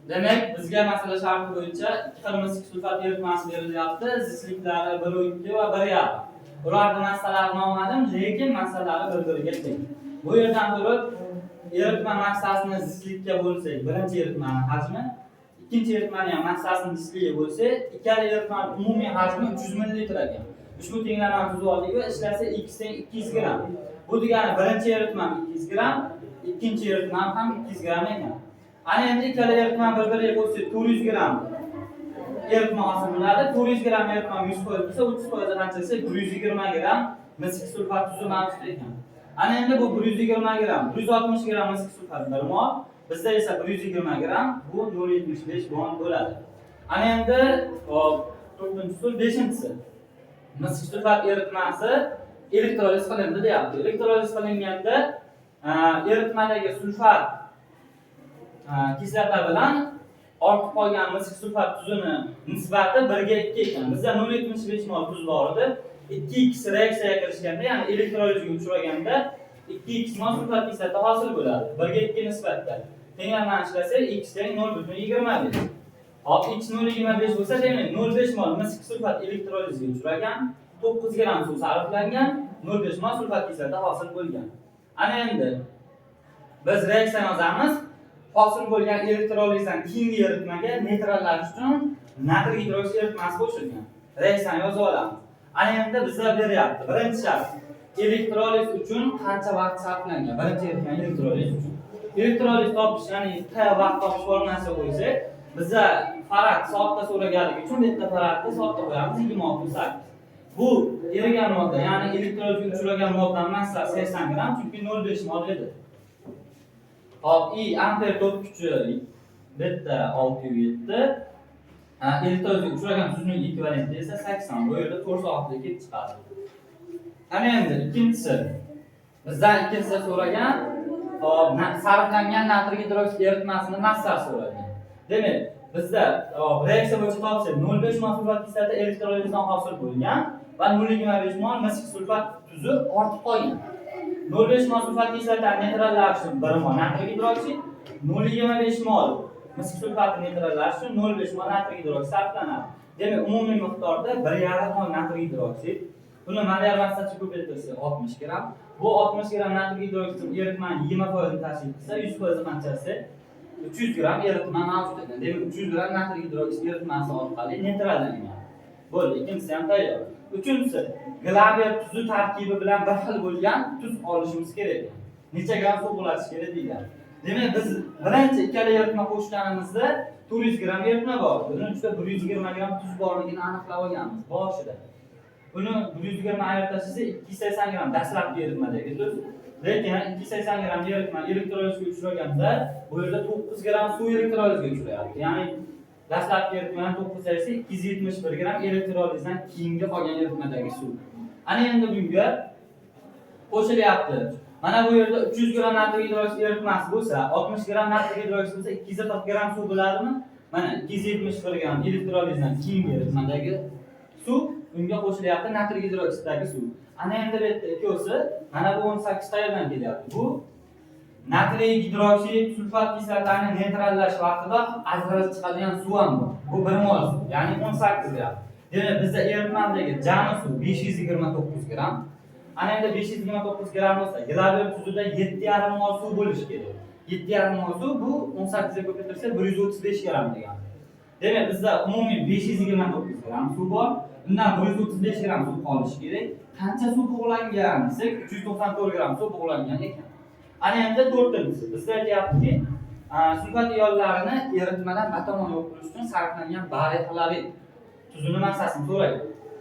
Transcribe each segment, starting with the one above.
Demek bizga masala sharti bo'yicha ikki xil misik sulfat eritmasi berilyapti. Zichlliklari 1.2 va 1.5. Ularning massalari noma'lum, lekin massalari bir-biriga teng. Bu yerdan turib eritma massasini zichlikka bo'lsak, birinchi eritmaning hajmi, ikkinchi eritmaning ham massasini zichligi bo'lsa, ikkala eritmaning umumiy hajmi 300 ml ekan. Ushbu tenglarni tuzib oldik va ishlasa x teng 200 gram. Bu degani birinchi eritma 200 gram, ikkinchi eritma ham 200 gram ekan. Ana endi ikkala eritma bir-biriga qo'shsa 400 gram eritma hosil bo'ladi. 400 gram eritma 100% bo'lsa, 30% qancha desa 120 gram misik sulfat tuzi mavjud ekan. Ana endi bu 120 gram, 160 gram misik sulfat 1 mol, bizda esa 120 gram bu 0.75 bond bo'ladi. Ana endi hop 4-usul 5-si. Misik sulfat eritmasi elektroliz qilindi deyapti. Elektroliz qilinganda eritmadagi sulfat kislota bilan ortib qolgan misik sulfat tuzini nisbati 1 ga 2 ekan. Bizda 0.75 mol tuz bor edi. 2x reaksiyaga kirishganda, ya'ni elektrolizga uchraganda 2x mol sulfat kislota hosil bo'ladi. 1 ga 2 nisbatda. Tenglarni ishlasa x teng 0.25. Hop, x 0.25 bo'lsa, demak 0.5 mol misik sulfat elektrolizga uchragan, 9 gram suv sarflangan, 0.5 mol sulfat kislota hosil bo'lgan. Ana endi biz reaksiyani yozamiz. Hosil bo'lgan elektrolizdan keyingi eritmaga neytrallash uchun natriy gidroksid eritmasi qo'shilgan. Reaksiyani yozib olamiz. Ana endi bizga beryapti. Birinchi shart. Elektroliz uchun qancha vaqt sarflangan? Birinchi eritma elektroliz uchun. Elektroliz topish, ya'ni T vaqt topish formulasiga qo'ysak, bizga farad soatda so'raganligi uchun bitta faradni soatda qo'yamiz 26.8. Bu erigan modda, ya'ni elektrolizga uchragan moddaning massasi 80 gram, chunki 0.5 mol edi. Hop, I amper to'p kuchi bitta 607. Elektrolizga uchragan tuzning ekvivalenti esa 80. Bu yerda 4 soatlik kelib chiqadi. Ana endi ikkinchisi. Bizdan ikkinchisi so'ragan, hop, sarflangan natriy gidroksid eritmasining massasi so'ralgan. Demak, bizda reaksiya bo'yicha topsak 0.5 mol sulfat kislota elektrolizdan hosil bo'lgan va 0.25 mol misik sulfat tuzi ortib qolgan. 0.5 mol sulfat kislota neytrallash uchun 1 mol natriy gidroksid, 0.25 mol misik sulfatni neytrallash uchun 0.5 mol natriy gidroksid sarflanadi. Demak, umumiy miqdorda 1.5 mol natriy gidroksid. Buni molekyar massasi ko'paytirsa 60 gram. Bu 60 gram natriy gidroksid eritmaning 20% tashkil qilsa, 100% qanchasi? 300 gram eritma mavjud ekan. Demak, 300 gram natriy gidroksid eritmasi orqali neytrallangan. Bo'ldi, ikkinchisi ham tayyor. Uchinchisi, glaber tuzi tarkibi bilan bir xil bo'lgan tuz olishimiz kerak. Necha gram suv bo'latish kerak deyiladi. Demak, biz birinchi ikkala eritma qo'shganimizda 400 gram eritma bor. Buning ichida 120 gram tuz borligini aniqlab olganmiz boshida. Buni 120 ayirib tashlasa 280 gram dastlabki eritmadagi tuz. Lekin 280 gram eritma elektrolizga uchraganda bu yerda 9 gram suv elektrolizga uchrayapti. Ya'ni dastlabki eritmadan 9 esa 271 gram elektrolizdan keyingi qolgan eritmadagi suv. Ana endi bunga qo'shilyapti. Mana bu yerda 300 gram natriy gidroksid eritmasi bo'lsa, 60 gram natriy gidroksid bo'lsa 240 gram suv bo'ladimi? Mana 271 gram elektrolizdan keyingi eritmadagi suv bunga qo'shilyapti natriy gidroksiddagi suv. Ana endi bu yerda ikkosi mana bu 18 tayyordan kelyapti. Bu natriy gidroksid sulfat kislotani neytrallash vaqtida ajralib chiqadigan suv ham bor. Bu 1 mol suv, ya'ni 18 gram. Demak, bizda eritmadagi jami suv 529 gram. Ana endi 529 gram bo'lsa, glaber tuzida 7,5 mol suv bo'lishi kerak. 7,5 mol suv bu 18 ga ko'paytirsa 135 gram degani. Demak, bizda umumiy 529 gram suv bor. Bundan 135 gram suv qolishi kerak. Qancha suv bug'langan desak, 394 gram suv bug'langan ekan. Ana endi to'rtinchisi. Bizda aytayaptiki, sulfat ionlarini eritmadan batamol yo'q qilish uchun sarflangan bariy xlorid tuzining massasini so'raydi.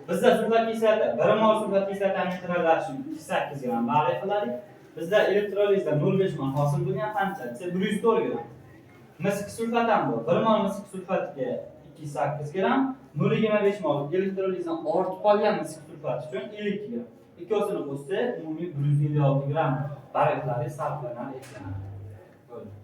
Bizda sulfat kislota 1 mol sulfat kislotani neytrallash uchun 8 gram bariy xlorid. Bizda elektrolizda 0.5 mol hosil bo'lgan qancha? 104 gram. Misik sulfat ham bor. 1 mol misik sulfatga 208 gram, 0.25 mol elektrolizdan ortib qolgan misik sulfat uchun 50 gram. Ikkosini qo'shsa umumiy 156 gram bariy xlorid sarflanar ekan.